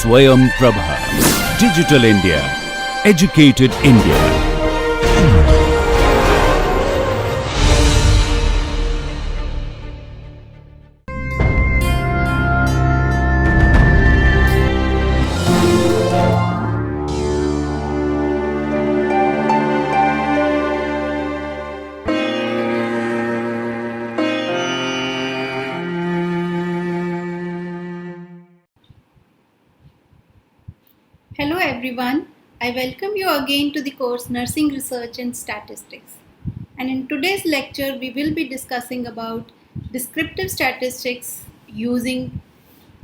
Swayam Prabha. Digital India. Educated India. Hello everyone, I welcome you again to the course Nursing Research and Statistics. And in today's lecture, we will be discussing about descriptive statistics using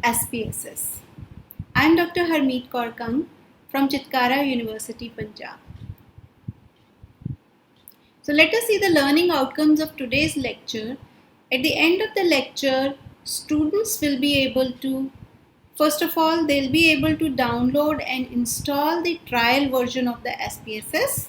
SPSS. I am Dr. Harmeet Kaur Kang from Chitkara University, Punjab. So let us see the learning outcomes of today's lecture. At the end of the lecture, students will be able to First of all, they'll be able to download and install the trial version of the SPSS,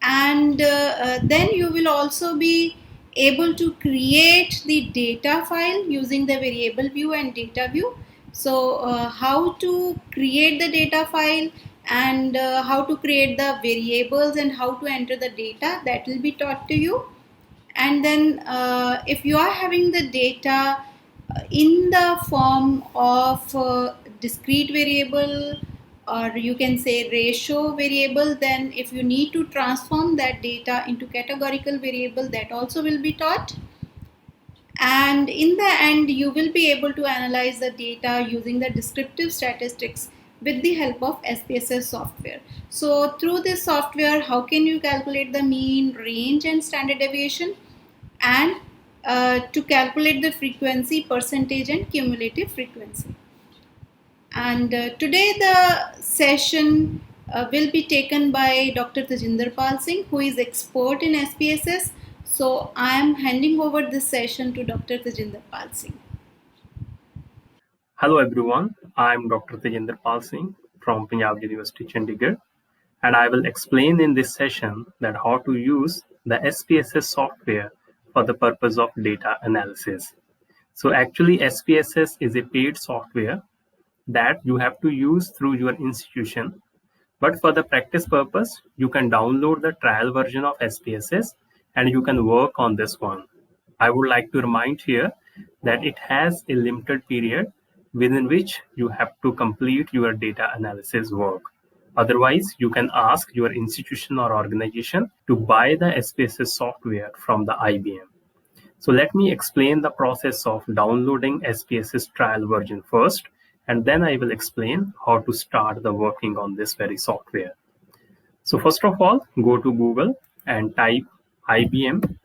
and then you will also be able to create the data file using the variable view and data view. So how to create the data file and how to create the variables and how to enter the data, that will be taught to you. And then if you are having the data in the form of discrete variable, or you can say ratio variable, then if you need to transform that data into categorical variable, that also will be taught. And in the end, you will be able to analyze the data using the descriptive statistics with the help of SPSS software. So through this software, how can you calculate the mean, range and standard deviation, and to calculate the frequency, percentage and cumulative frequency. And today the session will be taken by Dr. Tejinder Pal Singh, who is expert in SPSS. So I am handing over this session to Dr. Tejinder Pal Singh. Hello everyone, I am Dr. Desriptive Pal Singh from Punjab University, Chandigarh, and I will explain in this session that how to use the SPSS software for the purpose of data analysis. So actually SPSS is a paid software that you have to use through your institution, but for the practice purpose, you can download the trial version of SPSS and you can work on this one. I would like to remind here that it has a limited period within which you have to complete your data analysis work. Otherwise, you can ask your institution or organization to buy the SPSS software from the IBM. So let me explain the process of downloading SPSS trial version first, and then I will explain how to start the working on this very software. So first of all, go to Google and type IBM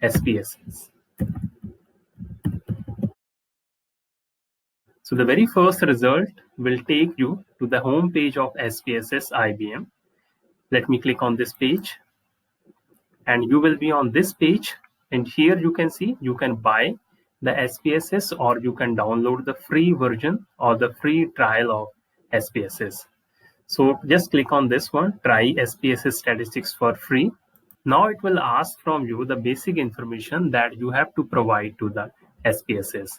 SPSS. So the very first result will take you to the home page of SPSS IBM. Let me click on this page and you will be on this page, and here you can see you can buy the SPSS or you can download the free version or the free trial of SPSS. So just click on this one, try SPSS statistics for free. Now it will ask from you the basic information that you have to provide to the SPSS.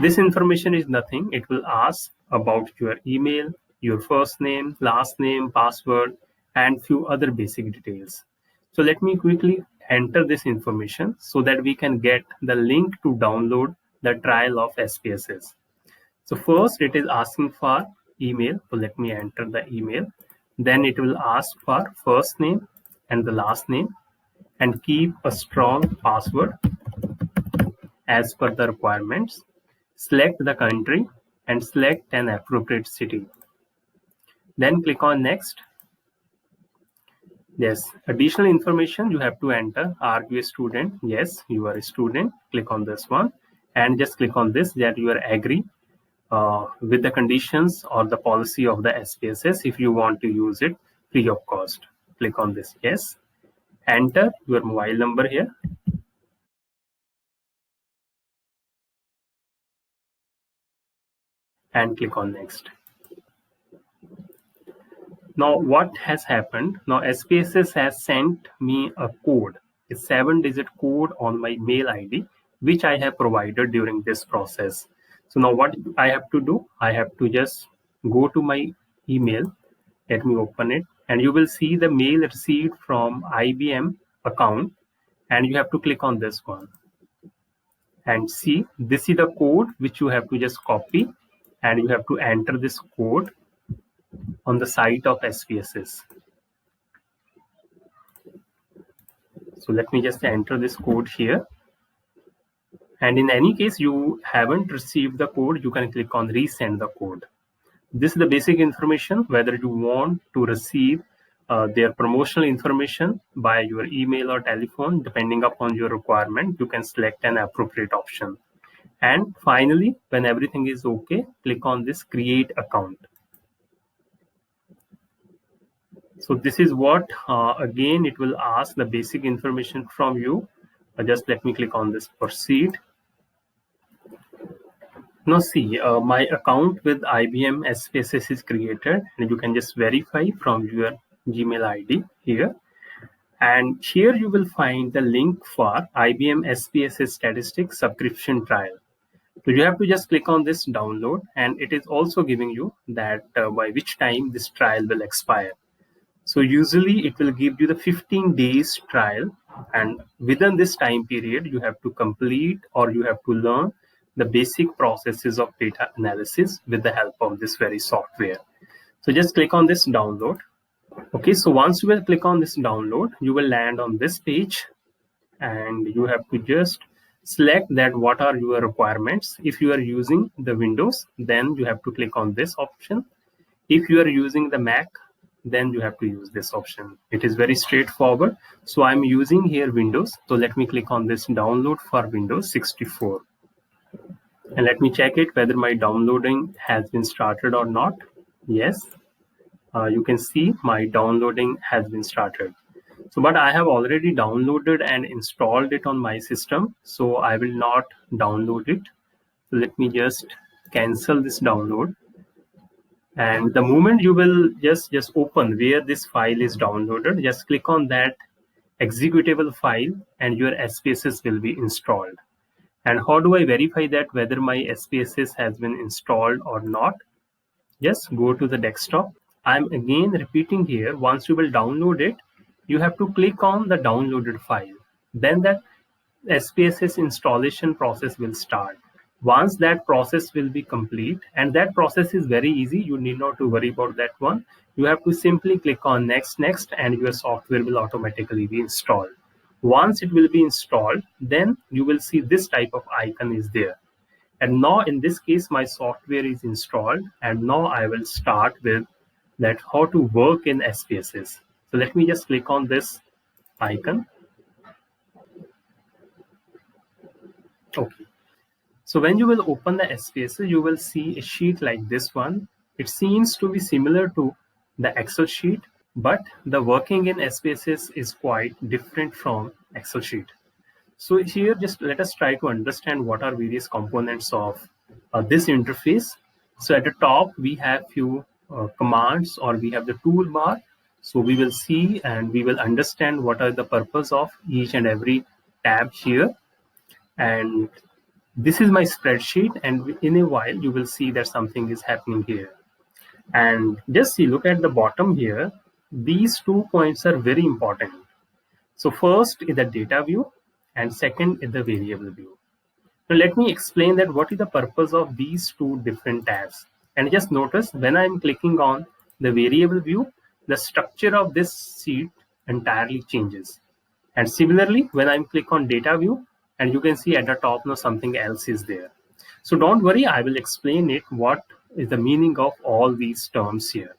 This information is nothing. It will ask about your email, your first name, last name, password, and few other basic details. So let me quickly enter this information so that we can get the link to download the trial of SPSS. So first it is asking for email. So let me enter the email. Then it will ask for first name and the last name, and keep a strong password as per the requirements. Select the country and select an appropriate city. Then click on next. Yes, additional information you have to enter. Are you a student? Yes, you are a student. Click on this one and just click on this that you are agree with the conditions or the policy of the SPSS if you want to use it free of cost. Click on this yes. Enter your mobile number here. And click on next. Now what has happened? Now SPSS has sent me a code, a 7-digit code on my mail ID, which I have provided during this process. So now what I have to do, I have to just go to my email. Let me open it, and you will see the mail received from IBM account, and you have to click on this one and see, this is the code which you have to just copy, and you have to enter this code on the site of SPSS. So let me just enter this code here. And in any case you haven't received the code, you can click on resend the code. This is the basic information, whether you want to receive their promotional information by your email or telephone. Depending upon your requirement, you can select an appropriate option. And finally, when everything is okay, click on this create account. So this is what, again, it will ask the basic information from you. Just let me click on this proceed. Now see, my account with IBM SPSS is created, and you can just verify from your Gmail ID here. And here you will find the link for IBM SPSS Statistics subscription trial. So you have to just click on this download, and it is also giving you that by which time this trial will expire. So usually it will give you the 15 days trial, and within this time period you have to complete or you have to learn the basic processes of data analysis with the help of this very software. So just click on this download. Okay, so once you will click on this download, you will land on this page, and you have to just select that what are your requirements. If you are using the Windows, then you have to click on this option. If you are using the Mac, then you have to use this option. It is very straightforward. So I'm using here Windows. So let me click on this download for Windows 64. And let me check it whether my downloading has been started or not. Yes, you can see my downloading has been started. So, but I have already downloaded and installed it on my system, so I will not download it. So let me just cancel this download. And the moment you will just open where this file is downloaded, just click on that executable file, and your SPSS will be installed. And how do I verify that whether my SPSS has been installed or not? Just go to the desktop. I'm again repeating here, once you will download it, you have to click on the downloaded file. Then that SPSS installation process will start. Once that process will be complete, and that process is very easy, you need not to worry about that one. You have to simply click on next, and your software will automatically be installed. Once it will be installed, then you will see this type of icon is there. And now in this case, my software is installed, and now I will start with that how to work in SPSS. So let me just click on this icon. Okay. So when you will open the SPSS, you will see a sheet like this one. It seems to be similar to the Excel sheet, but the working in SPSS is quite different from Excel sheet. So here, just let us try to understand what are various components of this interface. So at the top, we have few commands, or we have the toolbar. So we will see and we will understand what are the purpose of each and every tab here. And this is my spreadsheet, and in a while you will see that something is happening here. And just see, look at the bottom here. These 2 points are very important. So first is the data view, and second is the variable view. Now let me explain that what is the purpose of these two different tabs. And just notice when I'm clicking on the variable view, the structure of this sheet entirely changes. And similarly, when I'm click on data view, and you can see at the top now something else is there. So don't worry, I will explain it what is the meaning of all these terms here.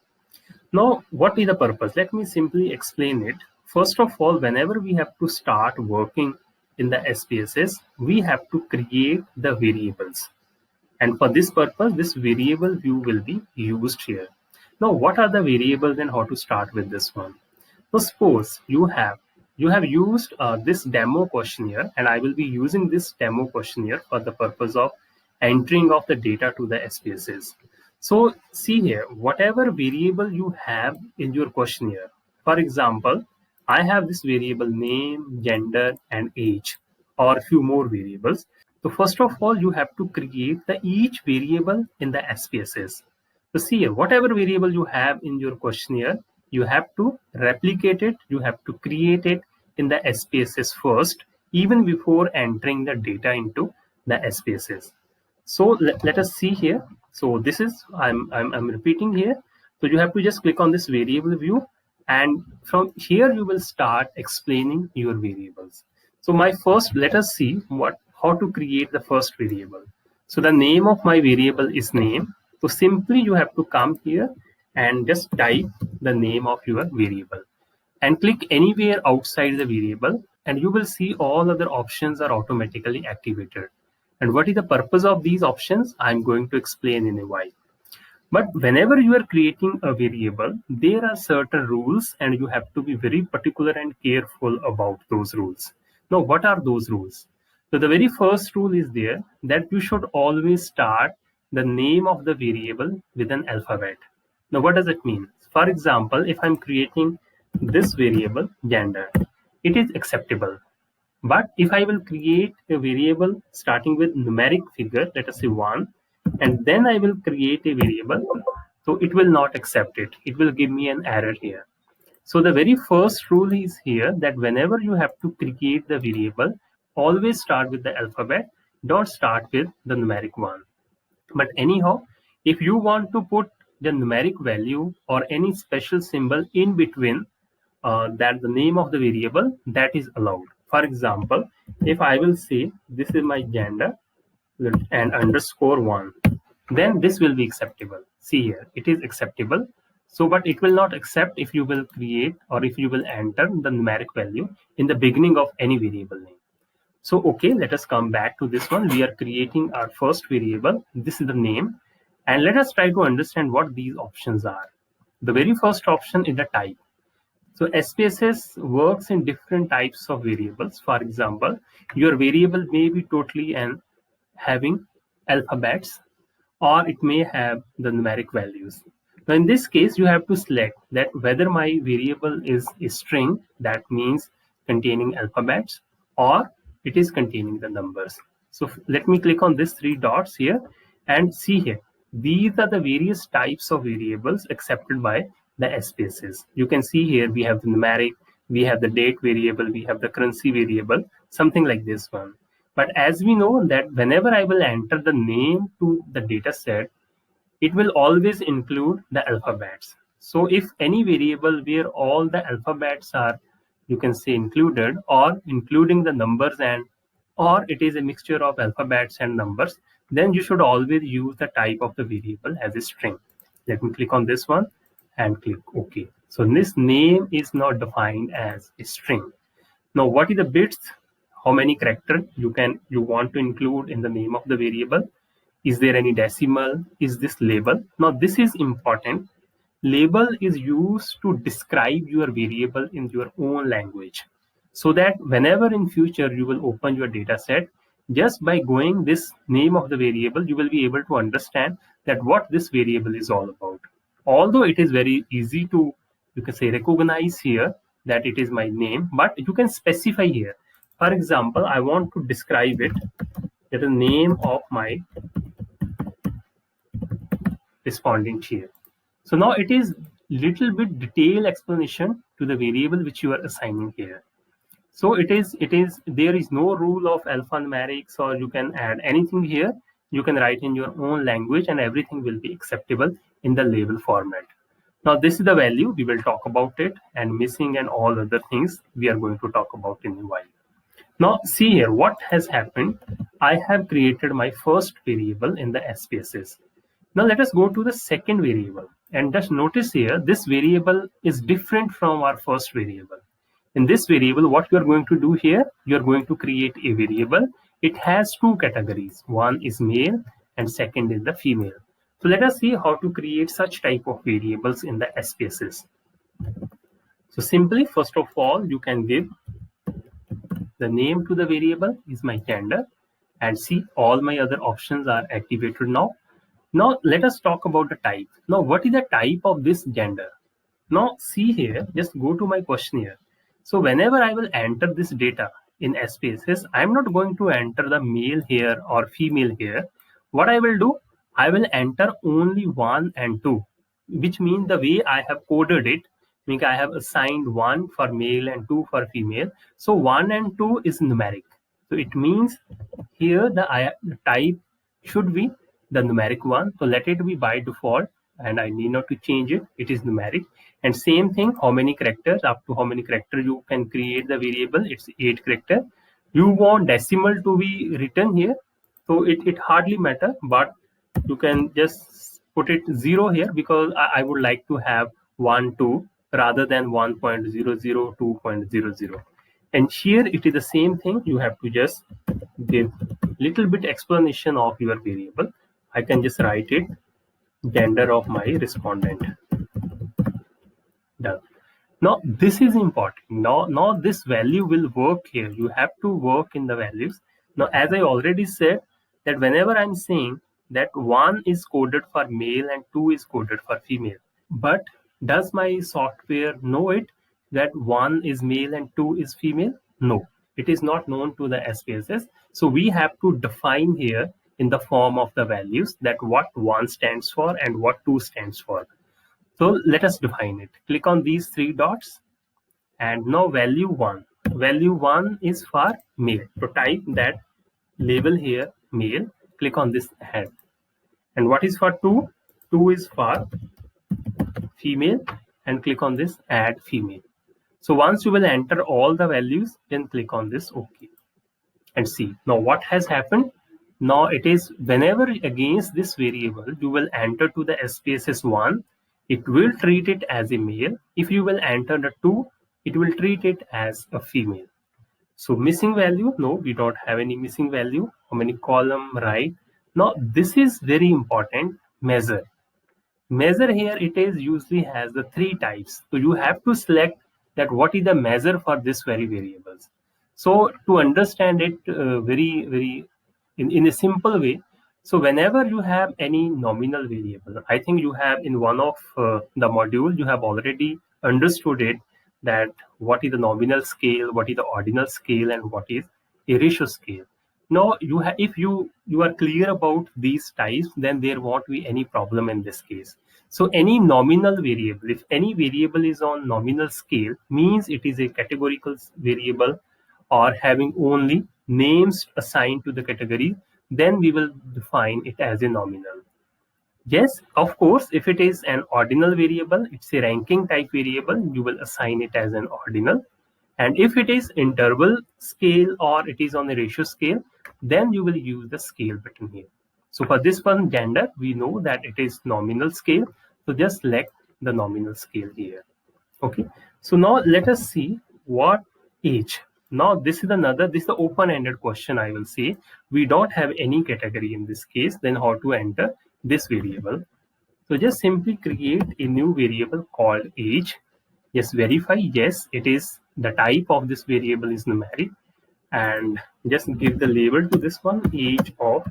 Now, what is the purpose? Let me simply explain it. First of all, whenever we have to start working in the SPSS, we have to create the variables. And for this purpose, this variable view will be used here. Now, what are the variables and how to start with this one? So suppose you have used this demo questionnaire, and I will be using this demo questionnaire for the purpose of entering of the data to the SPSS. So see here, whatever variable you have in your questionnaire, for example, I have this variable name, gender, and age, or a few more variables. So first of all, you have to create each variable in the SPSS. So see here, whatever variable you have in your questionnaire, you have to replicate it, you have to create it in the SPSS first, even before entering the data into the SPSS. So let us see here. So this is, I'm repeating here. So you have to just click on this variable view, and from here you will start explaining your variables. So my first, let us see how to create the first variable. So the name of my variable is name. So simply you have to come here and just type the name of your variable and click anywhere outside the variable, and you will see all other options are automatically activated. And what is the purpose of these options? I'm going to explain in a while. But whenever you are creating a variable, there are certain rules and you have to be very particular and careful about those rules. Now, what are those rules? So the very first rule is there that you should always start the name of the variable with an alphabet. Now, what does it mean? For example, if I'm creating this variable gender, it is acceptable. But if I will create a variable starting with numeric figure, let us say 1, and then I will create a variable, so it will not accept it. It will give me an error here. So the very first rule is here that whenever you have to create the variable, always start with the alphabet, don't start with the numeric one. But anyhow, if you want to put the numeric value or any special symbol in between that the name of the variable, that is allowed. For example, if I will say this is my gender and underscore 1, then this will be acceptable. See here, it is acceptable. So, but it will not accept if you will create or if you will enter the numeric value in the beginning of any variable name. So, okay, let us come back to this one. We are creating our first variable. This is the name. And let us try to understand what these options are. The very first option is the type. So SPSS works in different types of variables. For example, your variable may be totally and having alphabets, or it may have the numeric values. Now in this case, you have to select that whether my variable is a string, that means containing alphabets, or it is containing the numbers. So let me click on these 3 dots here and see here. These are the various types of variables accepted by the SPSS. You can see here we have the numeric, we have the date variable, we have the currency variable, something like this one. But as we know that whenever I will enter the name to the data set, it will always include the alphabets. So if any variable where all the alphabets are, you can say included, or including the numbers, and or it is a mixture of alphabets and numbers, then you should always use the type of the variable as a string. Let me click on this one and click OK. So this name is not defined as a string. Now what is the bits? How many characters you want to include in the name of the variable? Is there any decimal? Is this label? Now this is important. Label is used to describe your variable in your own language, so that whenever in future you will open your data set, just by going this name of the variable, you will be able to understand that what this variable is all about. Although it is very easy to, you can say, recognize here that it is my name, but you can specify here. For example, I want to describe it that the name of my respondent here. So now it is little bit detailed explanation to the variable which you are assigning here. So there is no rule of alphanumerics, or you can add anything here. You can write in your own language and everything will be acceptable in the label format. Now this is the value, we will talk about it, and missing and all other things we are going to talk about in a while. Now see here what has happened. I have created my first variable in the SPSS. Now let us go to the second variable, and just notice here this variable is different from our first variable. In this variable, what you are going to do here, you are going to create a variable. It has 2 categories. One is male and second is the female. So let us see how to create such type of variables in the SPSS. So simply, first of all, you can give the name to the variable is my gender, and see all my other options are activated now. Now let us talk about the type. Now what is the type of this gender? Now see here, just go to my questionnaire. So whenever I will enter this data, in SPSS, I'm not going to enter the male here or female here. What I will do, I will enter only 1 and 2, which means the way I have coded it, means I have assigned 1 for male and 2 for female. So 1 and 2 is numeric. So it means here the type should be the numeric one. So let it be by default, and I need not to change it. It is numeric. And same thing, how many characters, up to how many characters you can create the variable. It's 8 characters. You want decimal to be written here, so it hardly matter, but you can just put it 0 here, because I would like to have 1 2 rather than 1.00 2.00. And here it is the same thing. You have to just give little bit explanation of your variable. I can just write it, gender of my respondent. Done. Now this is important. Now this value will work here. You have to work in the values. Now, as I already said, that whenever I'm saying that 1 is coded for male and 2 is coded for female, but does my software know it that 1 is male and 2 is female? No, it is not known to the SPSS. So we have to define here in the form of the values that what 1 stands for and what 2 stands for. So let us define it. Click on these 3 dots, and now value 1. Value 1 is for male. So type that label here male. Click on this add. And what is for 2? 2 is for female, and click on this add female. So once you will enter all the values, then click on this OK. And see now what has happened. Now it is whenever against this variable you will enter to the SPSS 1, it will treat it as a male. If you will enter the 2, it will treat it as a female. So missing value, no, we don't have any missing value. How many column, right? Now this is very important. Measure. Measure here, it is usually has the 3 types. So you have to select that what is the measure for this very variables. So to understand it very in a simple way, so whenever you have any nominal variable, I think you have in one of the module, you have already understood it, that what is the nominal scale, what is the ordinal scale, and what is a ratio scale. Now if you are clear about these types, then there won't be any problem in this case. So any nominal variable, if any variable is on nominal scale, means it is a categorical variable or having only names assigned to the category, then we will define it as a nominal. Yes, of course, if it is an ordinal variable, it's a ranking type variable, you will assign it as an ordinal. And if it is interval scale or it is on a ratio scale, then you will use the scale button here. So for this one, gender, we know that it is nominal scale. So just select the nominal scale here. Okay. So now let us see what age. Now this is the open-ended question, I will say. We don't have any category in this case, then how to enter this variable. So just simply create a new variable called age. Just verify, yes, it is the type of this variable is numeric, and just give the label to this one, age of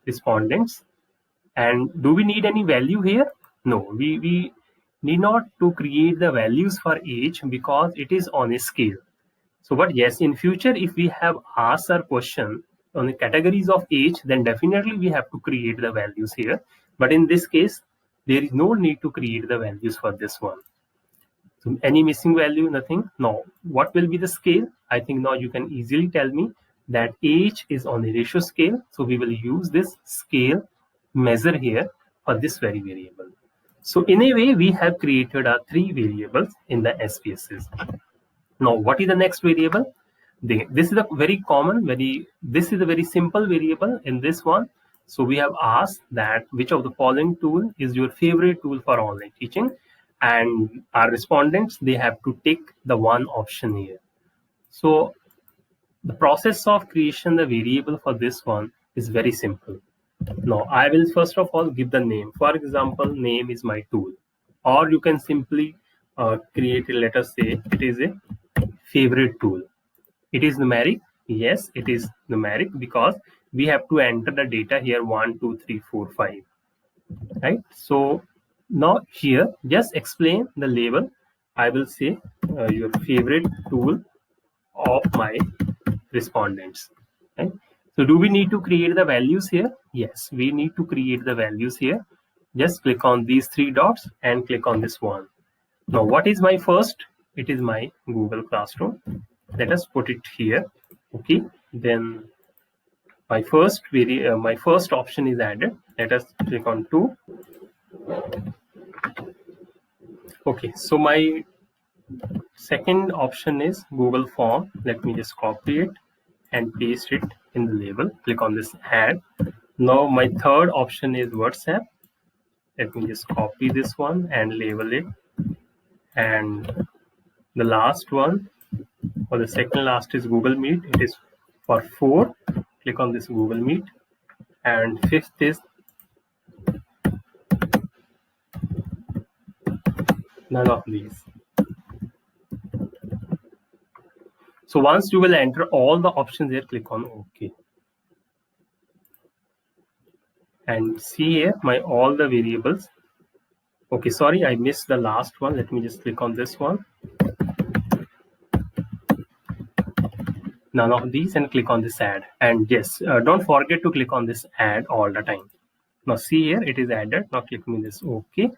respondents. And do we need any value here? No, we need not to create the values for age because it is on a scale. So but yes, in future, if we have asked our question on the categories of age, then definitely we have to create the values here. But in this case, there is no need to create the values for this one. So any missing value, nothing. Now, what will be the scale? I think now you can easily tell me that age is on the ratio scale. So we will use this scale measure here for this very variable. So in a way, we have created our 3 variables in the SPSS. Now, what is the next variable? This is a very common, this is a very simple variable in this one. So we have asked that which of the following tool is your favorite tool for online teaching, and our respondents, they have to tick the one option here. So the process of creation the variable for this one is very simple. Now I will first of all give the name. For example, name is my tool, or you can simply create a, let us say it is a favorite tool. It is numeric. Yes, it is numeric because we have to enter the data here 1 2 3 4 5, right? So now here just explain the label I will say your favorite tool of my respondents. Right? So do we need to create the values here? Yes, we need to create the values here. Just click on these three dots and click on this one. Now what is my first? It is my Google Classroom. Let us put it here. Okay, then my first option is added. Let us click on 2. Okay, so my second option is Google Form. Let me just copy it and paste it in the label. Click on this add. Now my third option is WhatsApp. Let me just copy this one and label it. And the last one, or the second last, is Google Meet. It is for 4. Click on this Google Meet. And fifth is none of these. So once you will enter all the options here, click on OK. And see here my all the variables. Okay, sorry, I missed the last one. Let me just click on this one. None of these, and click on this add. And yes, don't forget to click on this add all the time. Now see here, it is added. Now click on this OK.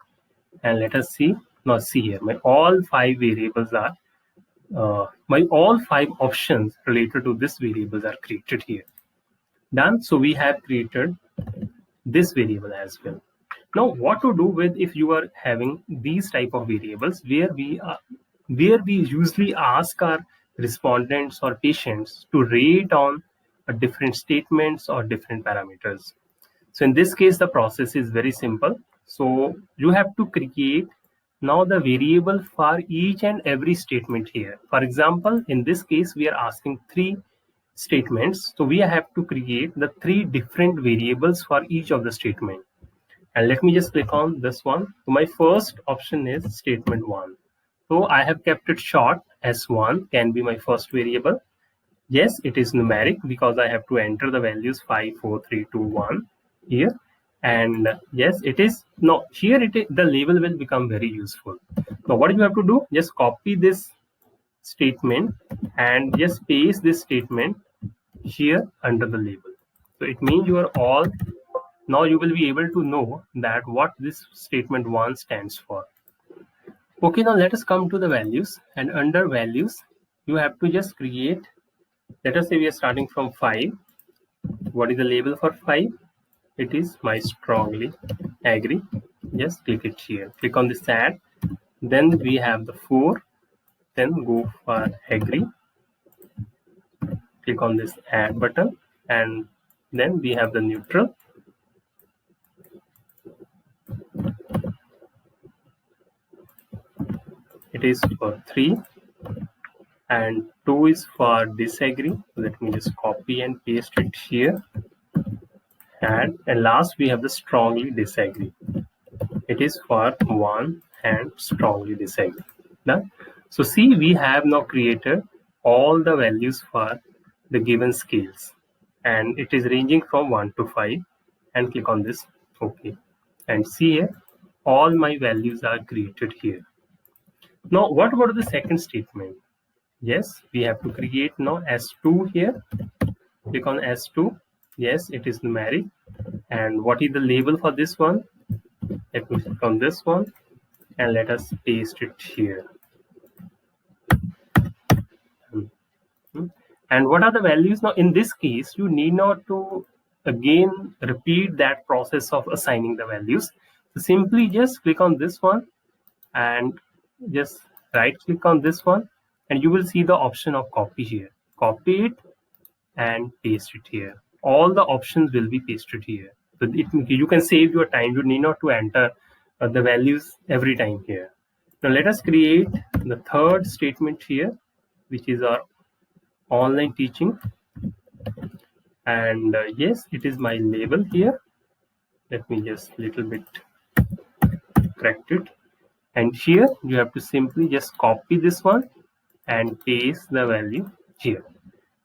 And let us see. Now see here, my all 5 variables are my all 5 options related to this variables are created here. Done. So we have created this variable as well. Now what to do with if you are having these type of variables where we usually ask our respondents or patients to rate on different statements or different parameters. So in this case, the process is very simple. So you have to create now the variable for each and every statement here. For example, in this case, we are asking 3 statements. So we have to create the 3 different variables for each of the statement. And let me just click on this one. So my first option is statement 1. So I have kept it short. S1 can be my first variable. Yes, it is numeric because I have to enter the values 5, 4, 3, 2, 1 here. And yes, it is. No, here the label will become very useful. Now what you have to do? Just copy this statement and just paste this statement here under the label. So it means you are all, now you will be able to know that what this statement 1 stands for. Okay, now let us come to the values, and under values you have to just create, let us say we are starting from 5. What is the label for 5? It is my strongly agree. Just click it here, click on this add. Then we have the 4, then go for agree, click on this add button, and then we have the neutral. It is for 3, and 2 is for disagree. Let me just copy and paste it here. And last we have the strongly disagree. It is for 1 and strongly disagree. Done. So see, we have now created all the values for the given scales, and it is ranging from 1 to 5. And click on this OK. And see here, all my values are created here. Now what about the second statement? Yes, we have to create now S2 here. Click on S2. Yes, it is numeric. And what is the label for this one? Let me click on this one and let us paste it here. And what are the values? Now in this case, you need not to again repeat that process of assigning the values. So simply just click on this one and just right click on this one, and you will see the option of copy here. Copy it and paste it here. All the options will be pasted here. So you can save your time. You need not to enter the values every time here. Now let us create the third statement here, which is our online teaching. And yes, it is my label here. Let me just little bit correct it. And here you have to simply just copy this one and paste the value here.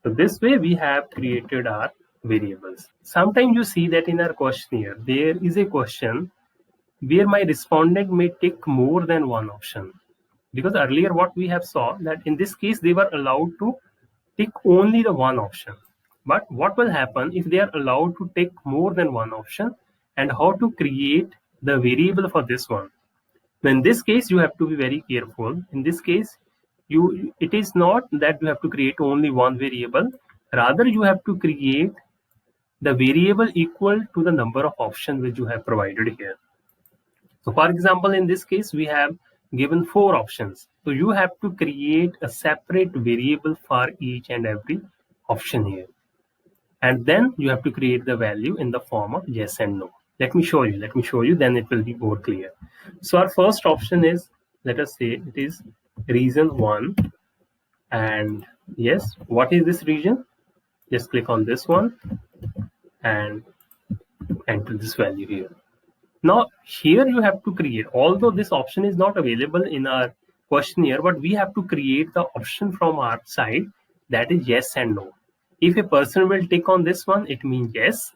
So this way we have created our variables. Sometimes you see that in our questionnaire, there is a question where my respondent may take more than one option. because earlier what we have saw that in this case they were allowed to tick only the one option. But what will happen if they are allowed to tick more than one option, and how to create the variable for this one? Now in this case you have to be very careful. In this case it is not that you have to create only one variable, rather you have to create the variable equal to the number of options which you have provided here. So for example, in this case, we have given 4 options. So you have to create a separate variable for each and every option here. And then you have to create the value in the form of yes and no. Let me show you, then it will be more clear. So our first option is, let us say it is region 1. And yes, what is this region? Just click on this one and enter this value here. Now here you have to create, although this option is not available in our questionnaire, but we have to create the option from our side, that is yes and no. If a person will tick on this one, it means yes.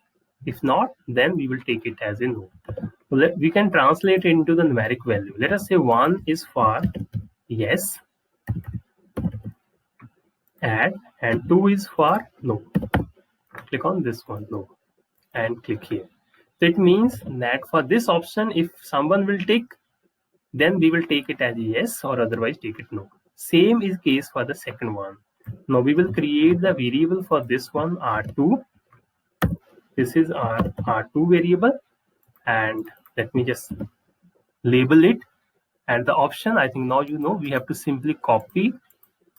If not, then we will take it as a no. So we can translate it into the numeric value. Let us say 1 is for yes, add, and 2 is for no. Click on this one, no, and click here. So it means that for this option, if someone will tick, then we will take it as yes, or otherwise take it no. Same is case for the second one. Now we will create the variable for this one, R2. This is our R2 variable, and let me just label it. And the option, I think now you know, we have to simply copy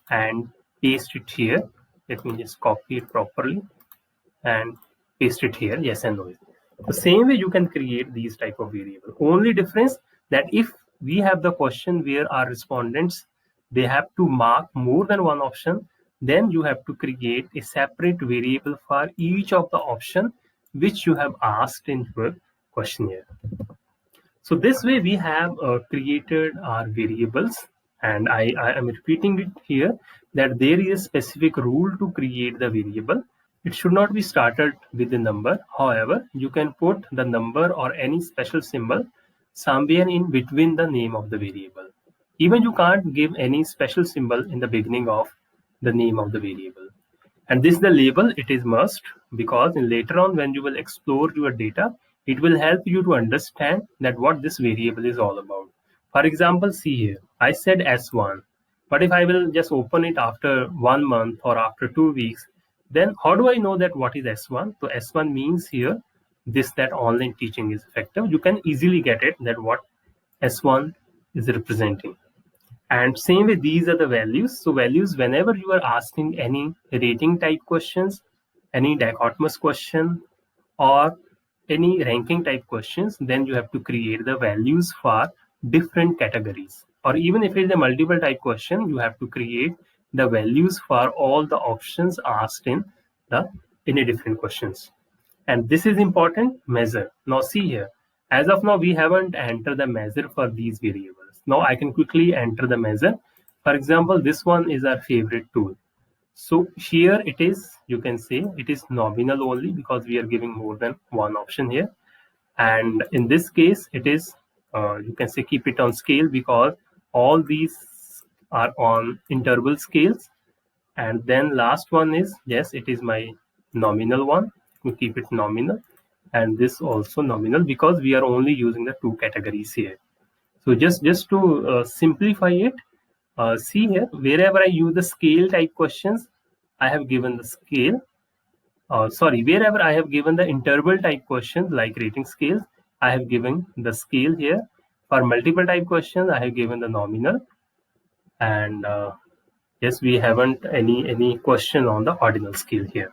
and paste it here. Let me just copy it properly and paste it here, yes and no. The same way you can create these type of variable. Only difference that if we have the question where our respondents, they have to mark more than one option, then you have to create a separate variable for each of the option which you have asked in your questionnaire. So this way we have created our variables, and I am repeating it here that there is a specific rule to create the variable. It should not be started with the number. However, you can put the number or any special symbol somewhere in between the name of the variable. Even you can't give any special symbol in the beginning of the name of the variable. And this is the label, it is must, because later on when you will explore your data, it will help you to understand that what this variable is all about. For example, see here, I said S1, but if I will just open it after 1 month or after 2 weeks, then how do I know that what is S1? So S1 means here, that online teaching is effective. You can easily get it that what S1 is representing. And same way, these are the values. So values, whenever you are asking any rating type questions, any dichotomous question, or any ranking type questions, then you have to create the values for different categories. Or even if it is a multiple type question, you have to create the values for all the options asked in a different questions. And this is important, measure. Now see here, as of now, we haven't entered the measure for these variables. Now I can quickly enter the measure. For example, this one is our favorite tool. So here it is, you can say it is nominal only because we are giving more than one option here. And in this case, it is, you can say keep it on scale because all these are on interval scales. And then last one is, yes, it is my nominal one. We keep it nominal. And this also nominal because we are only using the 2 categories here. So just to simplify it, see here, wherever I use the scale type questions, I have given the scale. Wherever I have given the interval type questions like rating scales, I have given the scale here. For multiple type questions, I have given the nominal. And yes, we haven't any question on the ordinal scale here.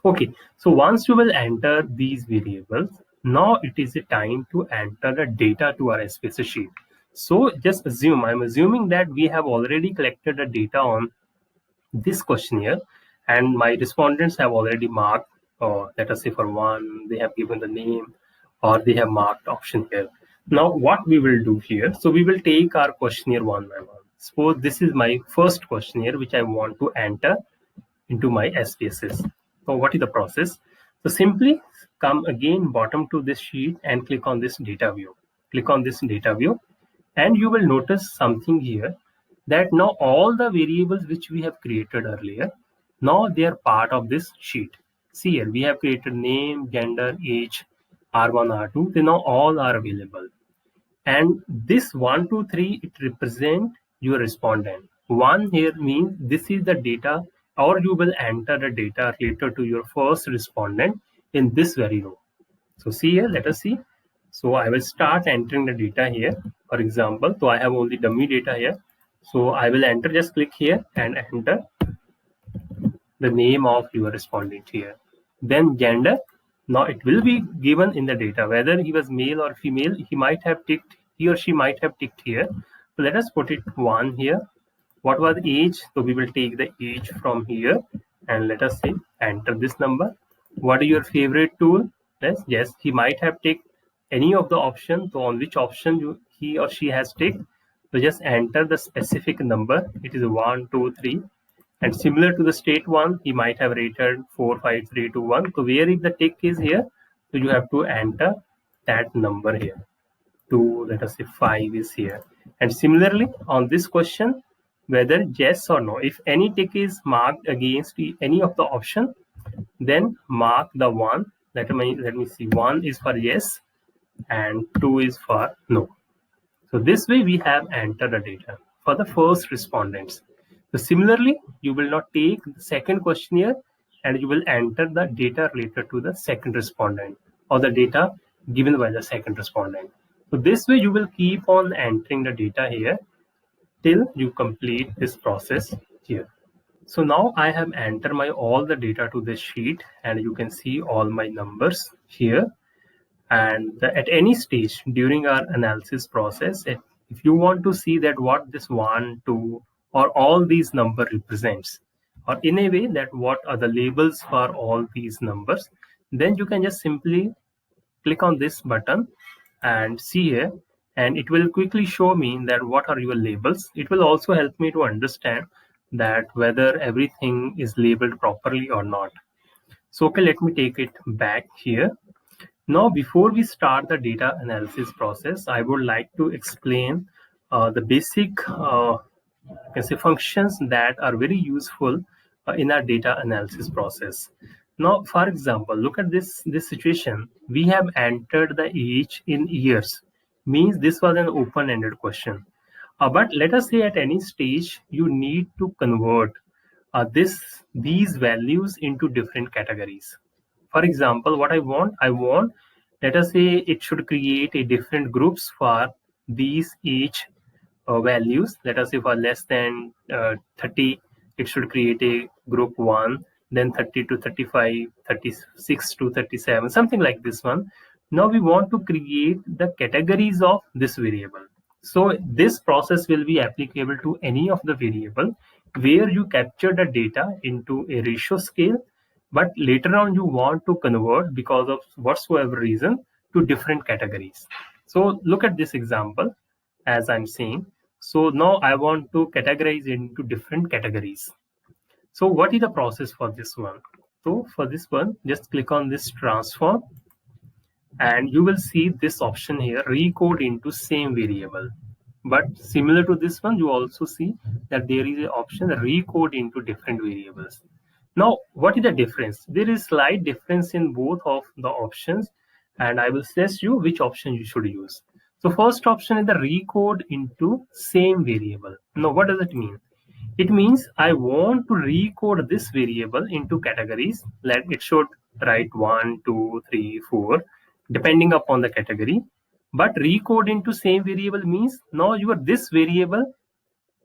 Okay, so once you will enter these variables, now it is a time to enter the data to our Spss sheet. So just assume, I'm assuming that we have already collected the data on this questionnaire and my respondents have already marked, let us say for 1, they have given the name or they have marked option here. Now what we will do here, so we will take our questionnaire one by one. Suppose this is my first questionnaire which I want to enter into my Spss. So what is the process? So simply come again bottom to this sheet and click on this data view. Click on this data view and you will notice something here that now all the variables which we have created earlier, now they are part of this sheet. See here, we have created name, gender, age, R1, R2, they now all are available. And this 1, 2, 3, it represent your respondent. 1 here means this is the data, or you will enter the data related to your first respondent in this very row. So see here, let us see. So I will start entering the data here. For example, so I have only dummy data here. So I will enter, just click here and enter the name of your respondent here. Then gender, now it will be given in the data, whether he was male or female, he or she might have ticked here. So let us put it 1 here. What was age? So we will take the age from here and let us say enter this number. What is your favorite tool? Yes, he might have ticked any of the options. So on which option he or she has ticked, so just enter the specific number. It is 1, 2, 3. And similar to the state one, he might have rated 4, 5, 3, 2, 1. So where if the tick is here, so you have to enter that number here. 2, let us say 5 is here. And similarly on this question, whether yes or no, if any tick is marked against any of the option, then mark the 1. Let me see, 1 is for yes and 2 is for no. So this way we have entered the data for the first respondents. So similarly, you will not take the second questionnaire and you will enter the data related to the second respondent or the data given by the second respondent. So this way you will keep on entering the data here till you complete this process here. So now I have entered all the data to this sheet and you can see all my numbers here. And at any stage during our analysis process, if you want to see that what this 1, 2 or all these number represents, or in a way that what are the labels for all these numbers, then you can just simply click on this button and see here, and it will quickly show me that what are your labels. It will also help me to understand that whether everything is labeled properly or not. So okay, let me take it back here. Now, before we start the data analysis process, I would like to explain the basic functions that are very useful in our data analysis process. Now, for example, look at this situation. We have entered the age in years, means this was an open-ended question. But let us say at any stage, you need to convert these values into different categories. For example, what I want, let us say it should create a different groups for these age values. Let us say for less than 30, it should create a group 1, then 30 to 35, 36 to 37, something like this one. Now we want to create the categories of this variable. So this process will be applicable to any of the variable where you capture the data into a ratio scale, but later on you want to convert because of whatsoever reason to different categories. So look at this example as I'm saying. So now I want to categorize into different categories. So what is the process for this one? So for this one, just click on this transform and you will see this option here, recode into same variable. But similar to this one, you also see that there is an option recode into different variables. Now, what is the difference? There is slight difference in both of the options, and I will suggest you which option you should use. So first option is the recode into same variable. Now, what does it mean? It means I want to recode this variable into categories. Let it should write 1, 2, 3, 4, depending upon the category. But recode into same variable means now this variable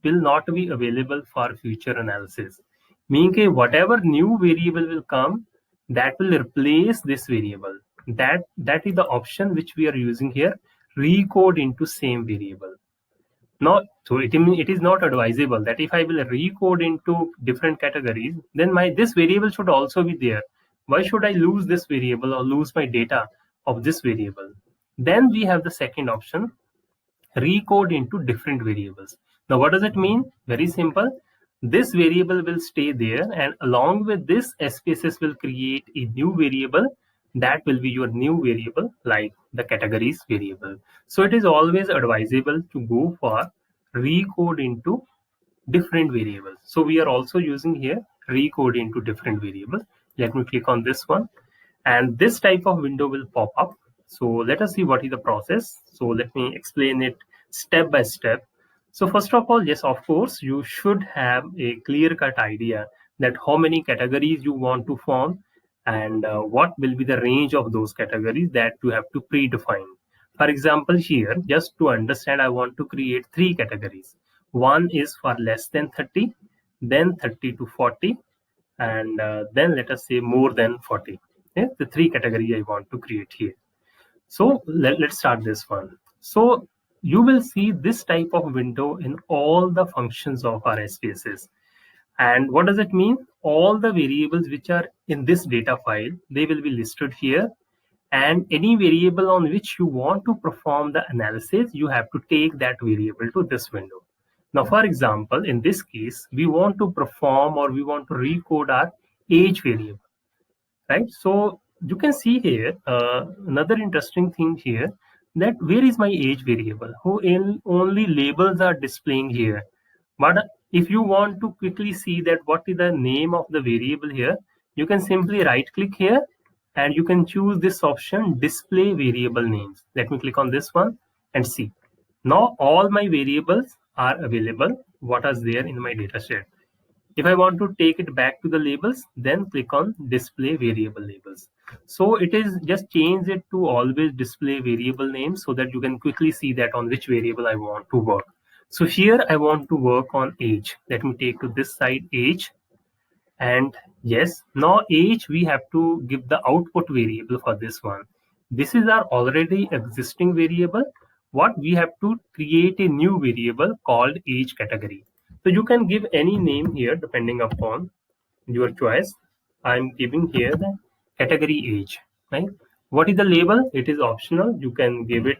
will not be available for future analysis. Meaning whatever new variable will come, that will replace this variable. That is the option which we are using here, recode into same variable. Now, so it is not advisable that if I will recode into different categories, then this variable should also be there. Why should I lose this variable or lose my data of this variable? Then we have the second option, recode into different variables. Now, what does it mean? Very simple. This variable will stay there, and along with this, Spss will create a new variable that will be your new variable, like the categories variable. So it is always advisable to go for recode into different variables. So we are also using here recode into different variables. Let me click on this one, and this type of window will pop up. So let us see what is the process. So let me explain it step by step. So first of all, yes, of course, you should have a clear-cut idea that how many categories you want to form, and what will be the range of those categories that you have to predefine. For example, here, just to understand, I want to create 3 categories. One is for less than 30, then 30 to 40, and then let us say more than 40. Okay? The 3 category I want to create here. So let's start this one. So you will see this type of window in all the functions of our SPSS. And what does it mean? All the variables which are in this data file, they will be listed here. And any variable on which you want to perform the analysis, you have to take that variable to this window. Now, for example, in this case, we want to perform or we want to recode our age variable, right? So you can see here another interesting thing here, that where is my age variable? Only labels are displaying here. But if you want to quickly see that what is the name of the variable here, you can simply right click here and you can choose this option, display variable names. Let me click on this one and see. Now all my variables are available, what is there in my data set. If I want to take it back to the labels, then click on display variable labels. So it is just change it to always display variable names so that you can quickly see that on which variable I want to work. So here I want to work on age. Let me take to this side age. And yes, now age, we have to give the output variable for this one. This is our already existing variable. What we have to create a new variable called age category. So you can give any name here depending upon your choice. I'm giving here the category age, right? What is the label? It is optional. You can give it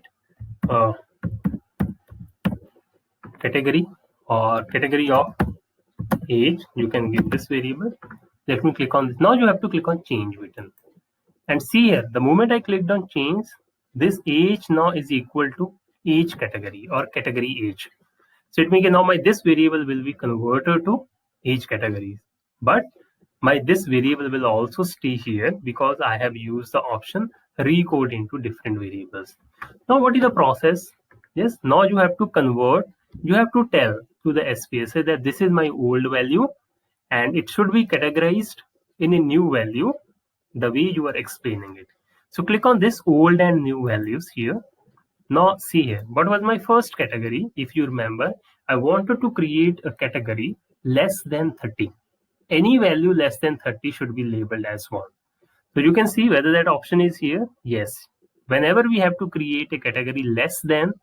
category or category of age. You can give this variable. Let me click on this. Now you have to click on change button. And see here, the moment I clicked on change, this age now is equal to age category or category age. So it means now my this variable will be converted to age categories. But my this variable will also stay here because I have used the option recode into different variables. Now what is the process? Yes, now you have to convert, you have to tell to the SPSS that this is my old value and it should be categorized in a new value the way you are explaining it. So click on this old and new values here. Now see here, what was my first category? If you remember, I wanted to create a category less than 30. Any value less than 30 should be labeled as 1. So you can see whether that option is here. Yes. Whenever we have to create a category less than,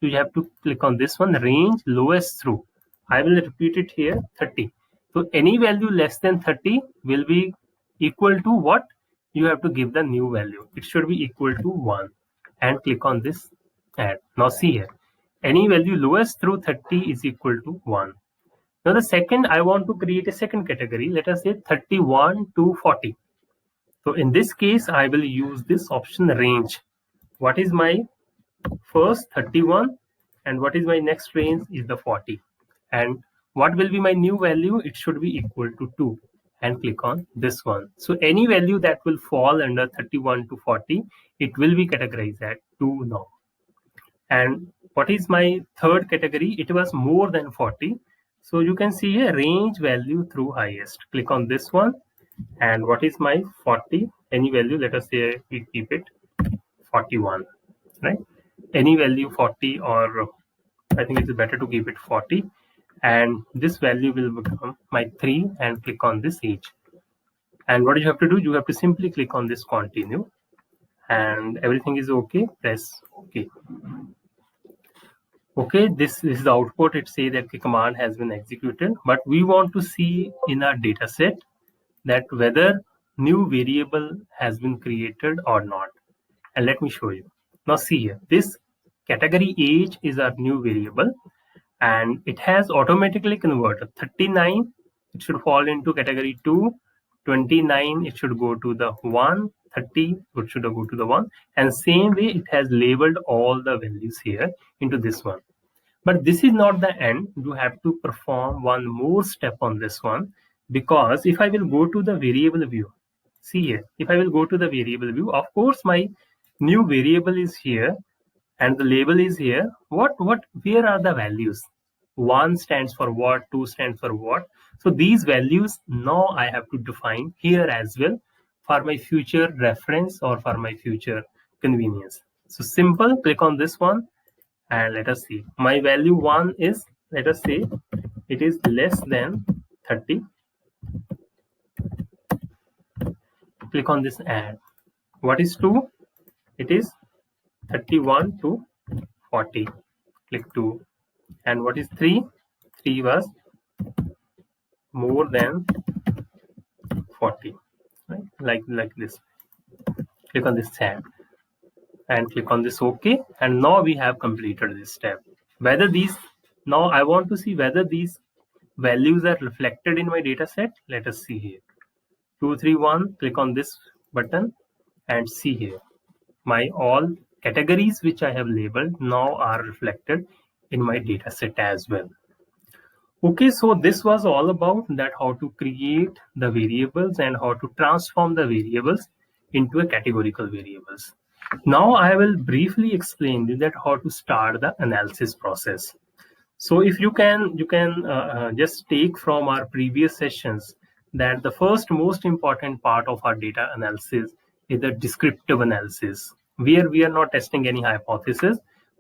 you have to click on this one, range lowest through. I will repeat it here, 30. So any value less than 30 will be equal to what? You have to give the new value. It should be equal to 1. And click on this add. Now see here, any value lowest through 30 is equal to 1. Now the second, I want to create a second category. Let us say 31 to 40. So in this case, I will use this option range. What is my first 31 and what is my next range is the 40. And what will be my new value? It should be equal to 2. And click on this one. So any value that will fall under 31 to 40, it will be categorized at 2 now. And what is my third category? It was more than 40. So you can see a range value through highest. Click on this one. And what is my 40? Any value, let us say we keep it 41, right? Any value 40, or I think it's better to keep it 40. And this value will become my 3 and click on this age. And what you have to do, you have to simply click on this continue and everything is okay. Press OK. Okay, this is the output. It says that the command has been executed, but we want to see in our data set that whether new variable has been created or not. And let me show you. Now see here, this category age is our new variable and it has automatically converted 39. It should fall into category 2, 29, it should go to the 1, 30, it should go to the 1. And same way, it has labeled all the values here into this one. But this is not the end. You have to perform one more step on this one, because if I will go to the variable view, see here, if I will go to the variable view, of course my new variable is here and the label is here. Where are the values? 1 stands for what, 2 stands for what. So these values now I have to define here as well for my future reference or for my future convenience. So simple, click on this one and let us see. My value 1 is, let us say it is less than 30. Click on this add. What is 2? It is 31 to 40. Click 2. And what is 3? 3 was more than 40, right? Like this. Click on this tab and click on this OK. And now we have completed this step. Whether these, now I want to see whether these values are reflected in my data set. Let us see here. 231, click on this button and see here. My all categories which I have labeled now are reflected in my data set as well. Okay, so this was all about that how to create the variables and how to transform the variables into a categorical variables. Now I will briefly explain you that how to start the analysis process. So if you can just take from our previous sessions that the first most important part of our data analysis is the descriptive analysis, where we are not testing any hypothesis.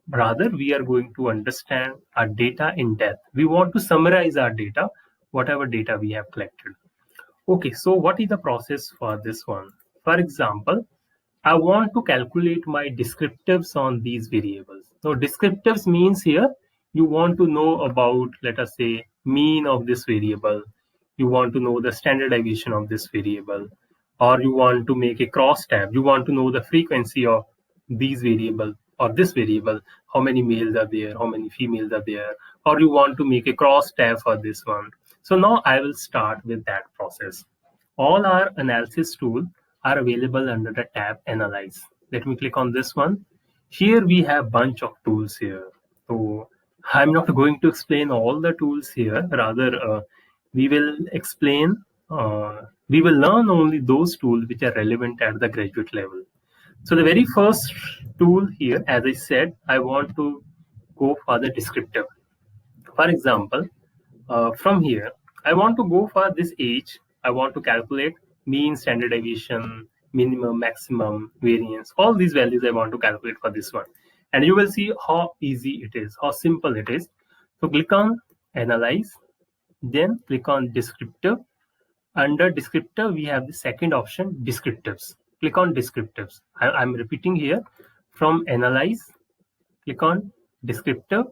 Rather, we are going to understand our data in depth. We want to summarize our data, whatever data we have collected. Okay, so what is the process for this one? For example, I want to calculate my descriptives on these variables. So descriptives means here, you want to know about, let us say, mean of this variable. You want to know the standard deviation of this variable, or you want to make a cross tab. You want to know the frequency of these variable or this variable, how many males are there, how many females are there, or you want to make a cross tab for this one. So now I will start with that process. All our analysis tools are available under the tab Analyze. Let me click on this one. Here we have bunch of tools here. So I'm not going to explain all the tools here. Rather, we will learn only those tools which are relevant at the graduate level. So the very first tool here, as I said, I want to go for the descriptive. For example, from here, I want to go for this age. I want to calculate mean, standard deviation, minimum, maximum, variance. All these values I want to calculate for this one. And you will see how easy it is, how simple it is. So click on Analyze, then click on Descriptive. Under Descriptive, we have the second option, Descriptives. Click on Descriptives. I'm repeating here. From Analyze, click on Descriptive.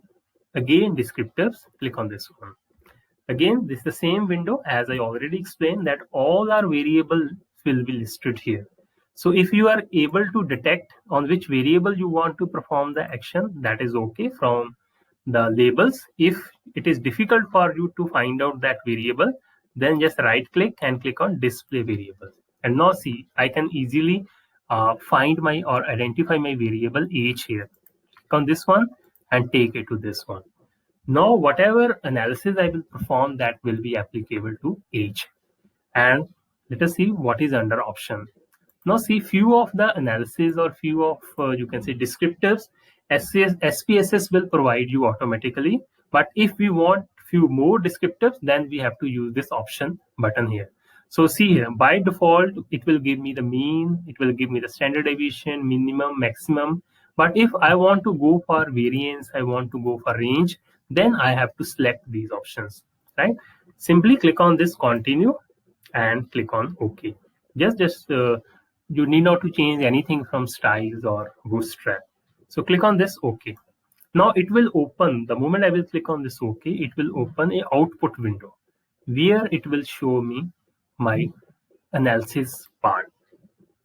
Again, Descriptives, click on this one. Again, this is the same window as I already explained that all our variables will be listed here. So if you are able to detect on which variable you want to perform the action, that is okay from the labels. If it is difficult for you to find out that variable, then just right click and click on display variables. And now see, I can easily find my or identify my variable age here. Click on this one and take it to this one. Now, whatever analysis I will perform, that will be applicable to age. And let us see what is under option. Now, see few of the analysis or few of you can say descriptives, SPSS will provide you automatically. But if we want few more descriptives, then we have to use this option button here. So see here, by default, it will give me the mean, it will give me the standard deviation, minimum, maximum. But if I want to go for variance, I want to go for range, then I have to select these options, right? Simply click on this continue and click on OK. You need not to change anything from styles or bootstrap. So click on this OK. Now it will open, the moment I will click on this OK, it will open a output window where it will show me my analysis part.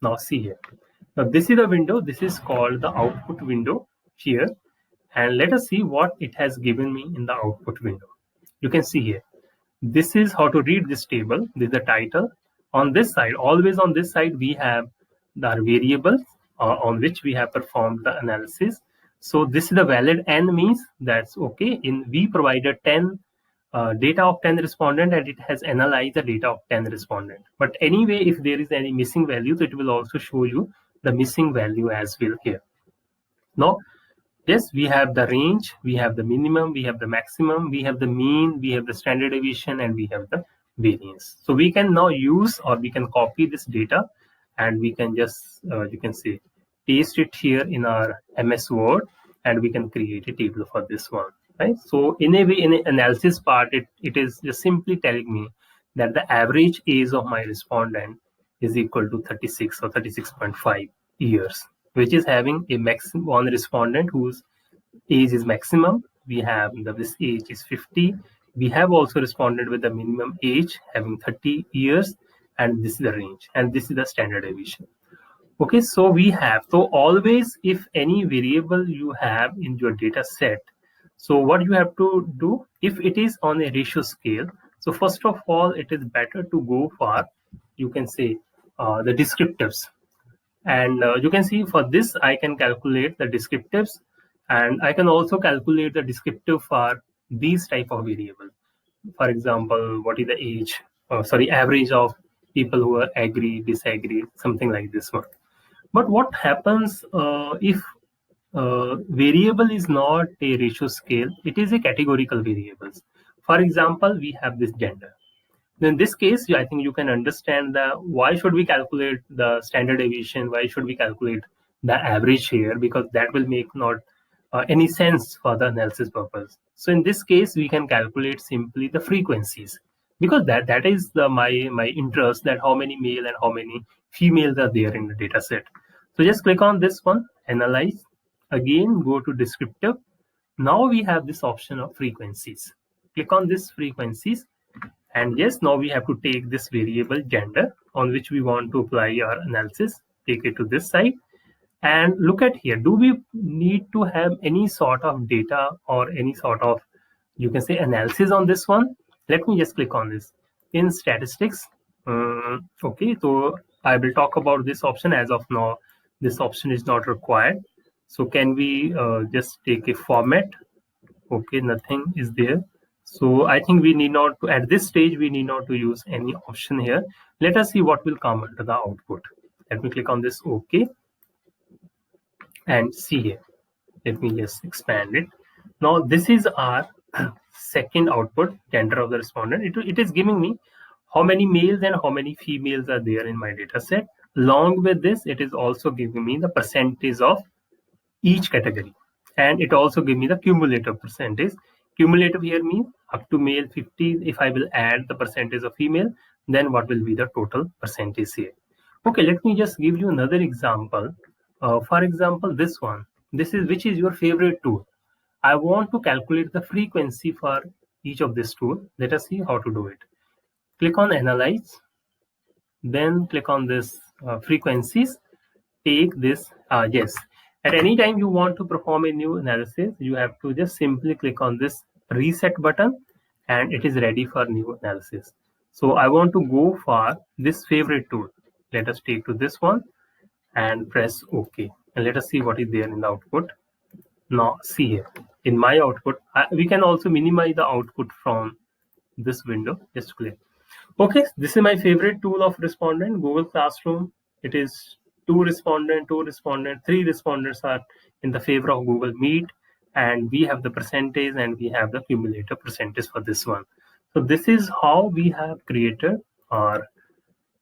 Now see here. Now this is the window, this is called the output window here. And let us see what it has given me in the output window. You can see here, this is how to read this table. This is the title. On this side, always on this side, we have the variables on which we have performed the analysis. So this is the valid n means that's okay. We provided 10 data of 10 respondent and it has analyzed the data of 10 respondent. But anyway, if there is any missing values, it will also show you the missing value as well here. Now, yes, we have the range, we have the minimum, we have the maximum, we have the mean, we have the standard deviation, and we have the variance. So we can now use, or we can copy this data and we can just, you can say, paste it here in our MS Word, and we can create a table for this one, right? So in a way, in the analysis part, it is just simply telling me that the average age of my respondent is equal to 36 or 36.5 years, which is having a maximum one respondent whose age is maximum. We have this age is 50. We have also responded with the minimum age having 30 years, and this is the range, and this is the standard deviation. Okay, so we have, so always if any variable you have in your data set, so what you have to do, if it is on a ratio scale, so first of all, it is better to go for, you can say, the descriptives. And you can see for this, I can calculate the descriptives, and I can also calculate the descriptive for these type of variables. For example, what is the age, average of people who are agree, disagree, something like this one. But what happens if variable is not a ratio scale, it is a categorical variables. For example, we have this gender. In this case, I think you can understand why should we calculate the standard deviation, why should we calculate the average here, because that will make not any sense for the analysis purpose. So in this case, we can calculate simply the frequencies, because that is my interest, that how many male and how many females are there in the data set. So just click on this one, analyze, again go to descriptive. Now we have this option of frequencies. Click on this frequencies. And yes, now we have to take this variable gender on which we want to apply our analysis, take it to this side, and look at here. Do we need to have any sort of data or any sort of, you can say, analysis on this one? Let me just click on this. In statistics, okay, so I will talk about this option. As of now, this option is not required. So can we just take a format? Okay, nothing is there. So I think we need not to, at this stage, we need not to use any option here. Let us see what will come under the output. Let me click on this OK and see here. Let me just expand it. Now this is our second output, gender of the respondent. It is giving me how many males and how many females are there in my data set. Along with this, it is also giving me the percentage of each category. And it also gives me the cumulative percentage. Cumulative here means up to male 50. If I will add the percentage of female, then what will be the total percentage here? Okay, let me just give you another example. For example, this one. This is which is your favorite tool. I want to calculate the frequency for each of this tool. Let us see how to do it. Click on Analyze. Then click on this frequencies. Take this. Yes. At any time you want to perform a new analysis, you have to just simply click on this reset button and it is ready for new analysis. So I want to go for this favorite tool. Let us take to this one and press OK. And let us see what is there in the output. Now see here, in my output, we can also minimize the output from this window. Just click. Okay, this is my favorite tool of respondent, Google Classroom. It is 2 respondent, 3 respondents are in the favor of Google Meet, and we have the percentage and we have the cumulative percentage for this one. So this is how we have created our,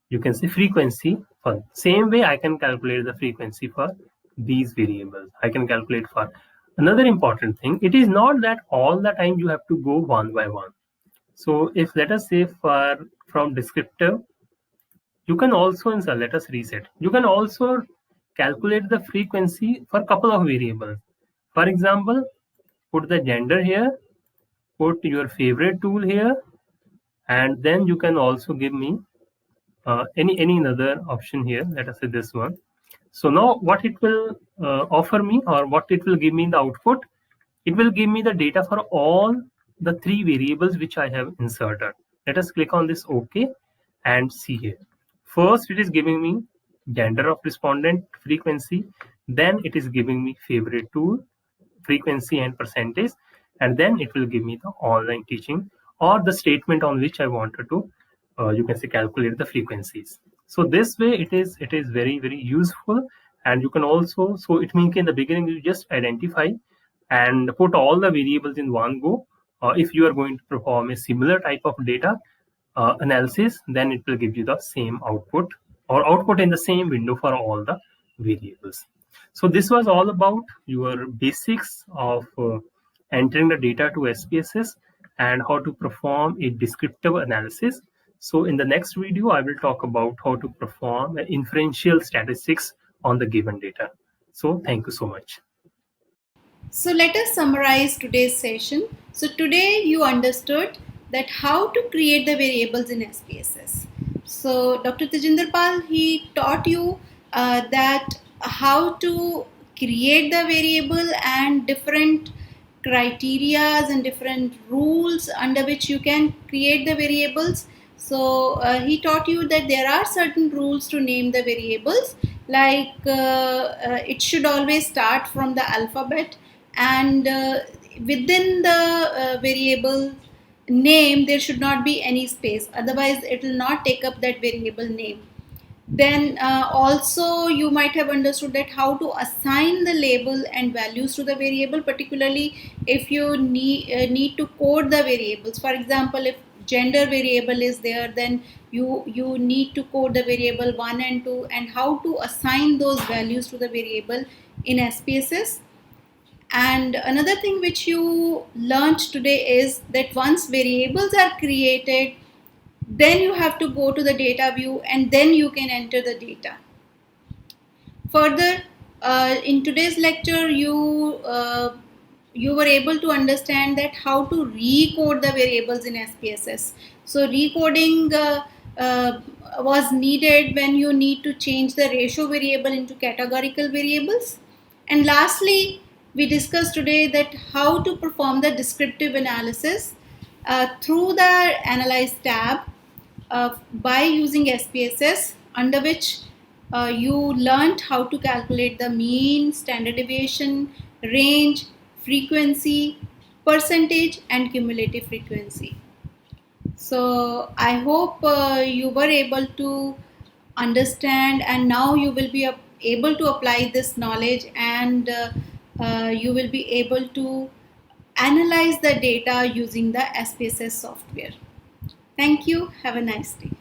you can say, frequency. For same way, I can calculate the frequency for these variables. I can calculate for another important thing. It is not that all the time you have to go one by one. So if let us say from descriptive, you can also insert, let us reset. You can also calculate the frequency for a couple of variables. For example, put the gender here, put your favorite tool here, and then you can also give me any other option here. Let us say this one. So now what it will offer me, or what it will give me in the output, it will give me the data for all the 3 variables which I have inserted. Let us click on this OK and see here. First, it is giving me gender of respondent, frequency. Then it is giving me favorite tool. frequency and percentage, and then it will give me the online teaching or the statement on which I wanted to you can say calculate the frequencies. So this way it is very useful. And you can also, so it means in the beginning you just identify and put all the variables in one go. If you are going to perform a similar type of data analysis, then it will give you the same output or output in the same window for all the variables. So this was all about your basics of entering the data to SPSS and how to perform a descriptive analysis. So in the next video, I will talk about how to perform inferential statistics on the given data. So thank you so much. So let us summarize today's session. So today you understood that how to create the variables in SPSS. So Dr. Tejinder Pal, he taught you that how to create the variable and different criterias and different rules under which you can create the variables. So he taught you that there are certain rules to name the variables, like it should always start from the alphabet, and within the variable name there should not be any space, otherwise it will not take up that variable name. Then also you might have understood that how to assign the label and values to the variable, particularly if you need to code the variables. For example, if gender variable is there, then you need to code the variable 1 and 2, and how to assign those values to the variable in SPSS. And another thing which you learned today is that once variables are created, then you have to go to the data view and then you can enter the data. Further, in today's lecture, you were able to understand that how to recode the variables in SPSS. So recoding was needed when you need to change the ratio variable into categorical variables. And lastly, we discussed today that how to perform the descriptive analysis through the Analyze tab by using SPSS, under which you learned how to calculate the mean, standard deviation, range, frequency, percentage, and cumulative frequency. So I hope you were able to understand, and now you will be able to apply this knowledge, and you will be able to analyze the data using the SPSS software. Thank you. Have a nice day.